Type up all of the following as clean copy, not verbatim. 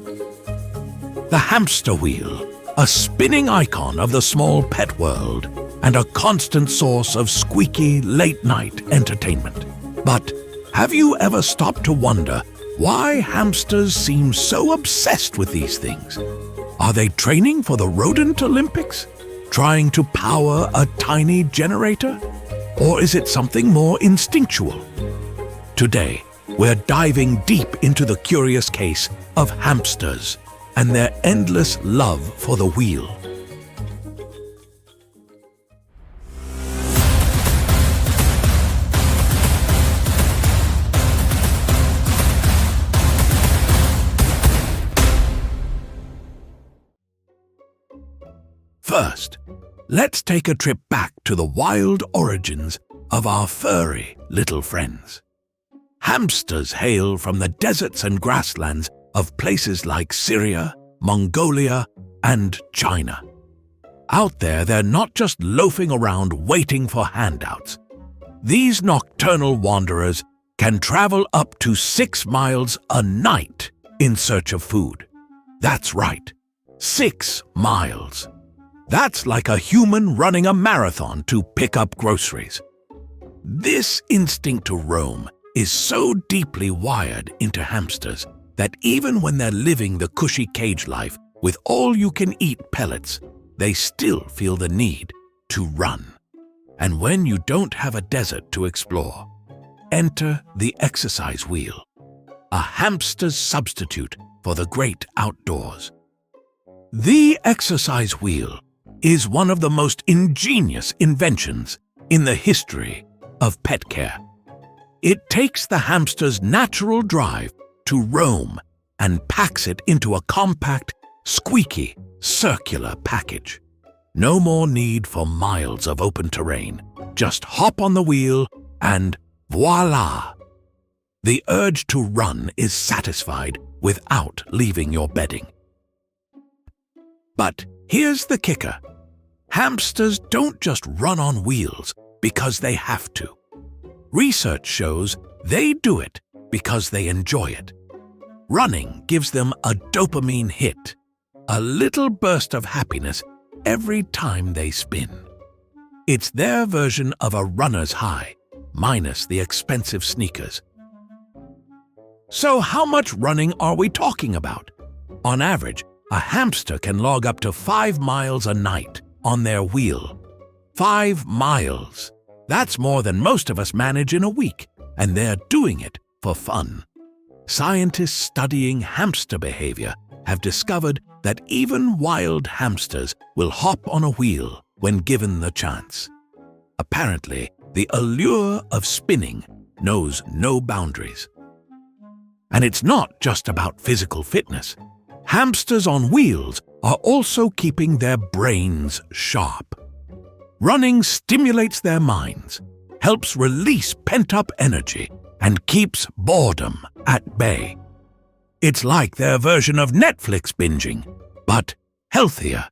The hamster wheel, a spinning icon of the small pet world and a constant source of squeaky late-night entertainment. But have you ever stopped to wonder why hamsters seem so obsessed with these things? Are they training for the Rodent Olympics? Trying to power a tiny generator? Or is it something more instinctual? Today, we're diving deep into the curious case of hamsters and their endless love for the wheel. First, let's take a trip back to the wild origins of our furry little friends. Hamsters hail from the deserts and grasslands of places like Syria, Mongolia, and China. Out there, they're not just loafing around waiting for handouts. These nocturnal wanderers can travel up to 6 miles a night in search of food. That's right, 6 miles. That's like a human running a marathon to pick up groceries. This instinct to roam is so deeply wired into hamsters that even when they're living the cushy cage life with all-you-can-eat pellets, they still feel the need to run. And when you don't have a desert to explore, enter the exercise wheel, a hamster's substitute for the great outdoors. The exercise wheel is one of the most ingenious inventions in the history of pet care. It takes the hamster's natural drive to roam and packs it into a compact, squeaky, circular package. No more need for miles of open terrain. Just hop on the wheel and voila! The urge to run is satisfied without leaving your bedding. But here's the kicker. Hamsters don't just run on wheels because they have to. Research shows they do it because they enjoy it. Running gives them a dopamine hit, a little burst of happiness every time they spin. It's their version of a runner's high, minus the expensive sneakers. So how much running are we talking about? On average, a hamster can log up to 5 miles a night on their wheel. 5 miles. That's more than most of us manage in a week, and they're doing it for fun. Scientists studying hamster behavior have discovered that even wild hamsters will hop on a wheel when given the chance. Apparently, the allure of spinning knows no boundaries. And it's not just about physical fitness. Hamsters on wheels are also keeping their brains sharp. Running stimulates their minds, helps release pent-up energy, and keeps boredom at bay. It's like their version of Netflix binging, but healthier.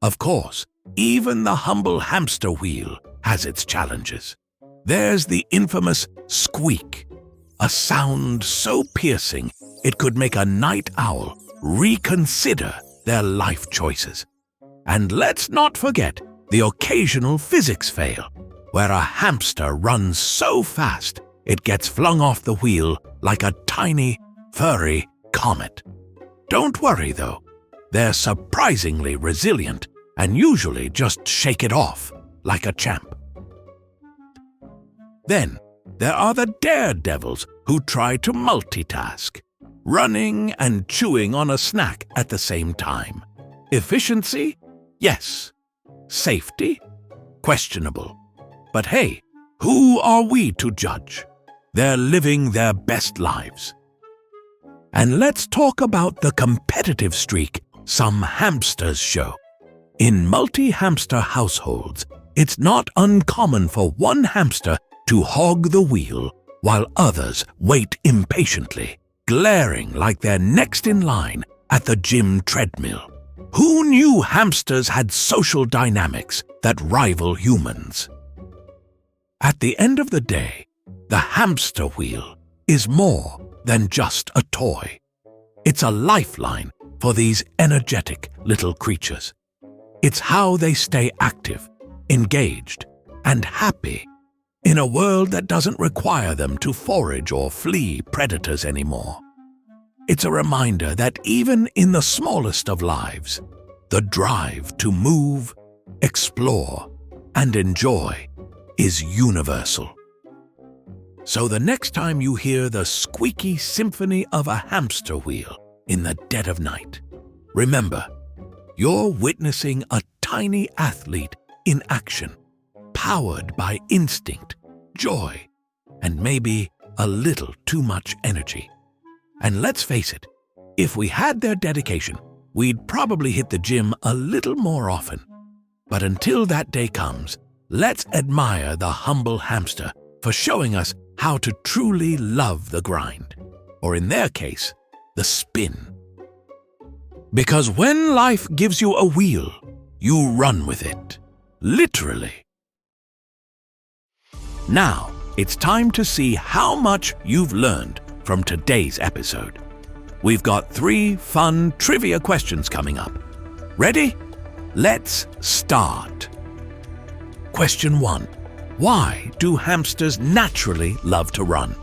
Of course, even the humble hamster wheel has its challenges. There's the infamous squeak, a sound so piercing it could make a night owl reconsider their life choices. And let's not forget the occasional physics fail, where a hamster runs so fast it gets flung off the wheel like a tiny, furry comet. Don't worry though, they're surprisingly resilient and usually just shake it off like a champ. Then there are the daredevils who try to multitask, running and chewing on a snack at the same time. Efficiency? Yes. Safety? Questionable. But hey, who are we to judge? They're living their best lives. And let's talk about the competitive streak some hamsters show. In multi-hamster households, it's not uncommon for one hamster to hog the wheel while others wait impatiently, glaring like they're next in line at the gym treadmill. Who knew hamsters had social dynamics that rival humans? At the end of the day, The hamster wheel is more than just a toy. It's a lifeline for these energetic little creatures. It's how they stay active, engaged, and happy in a world that doesn't require them to forage or flee predators anymore. It's a reminder that even in the smallest of lives, the drive to move, explore, and enjoy is universal. So the next time you hear the squeaky symphony of a hamster wheel in the dead of night, remember, you're witnessing a tiny athlete in action, powered by instinct, joy, and maybe a little too much energy. And let's face it, if we had their dedication, we'd probably hit the gym a little more often. But until that day comes, let's admire the humble hamster for showing us how to truly love the grind, or in their case, the spin. Because when life gives you a wheel, you run with it, literally. Now, it's time to see how much you've learned from today's episode. We've got 3 fun trivia questions coming up. Ready? Let's start. Question 1. Why do hamsters naturally love to run?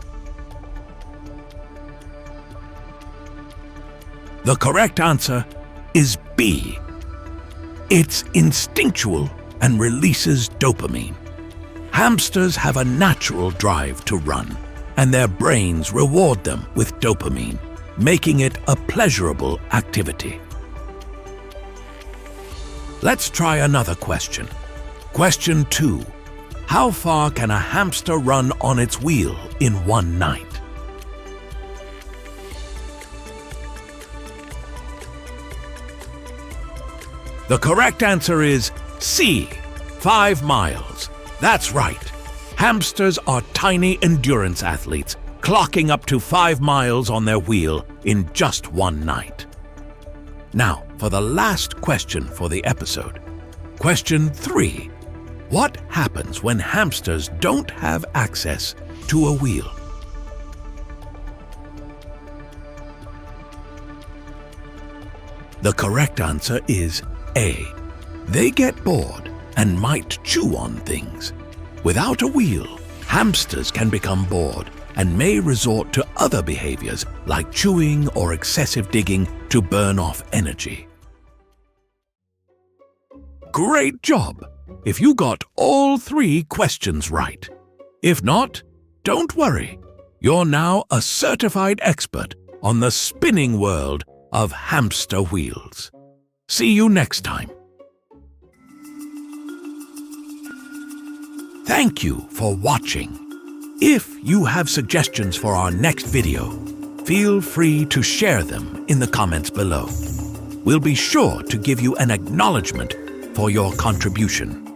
The correct answer is B. It's instinctual and releases dopamine. Hamsters have a natural drive to run, and their brains reward them with dopamine, making it a pleasurable activity. Let's try another question. Question 2. How far can a hamster run on its wheel in one night? The correct answer is C. 5 miles. That's right. Hamsters are tiny endurance athletes, clocking up to 5 miles on their wheel in just one night. Now, for the last question for the episode. Question 3. What happens when hamsters don't have access to a wheel? The correct answer is A. They get bored and might chew on things. Without a wheel, hamsters can become bored and may resort to other behaviors like chewing or excessive digging to burn off energy. Great job! If you got all 3 questions right. If not, don't worry. You're now a certified expert on the spinning world of hamster wheels. See you next time. Thank you for watching. If you have suggestions for our next video, feel free to share them in the comments below. We'll be sure to give you an acknowledgement for your contribution.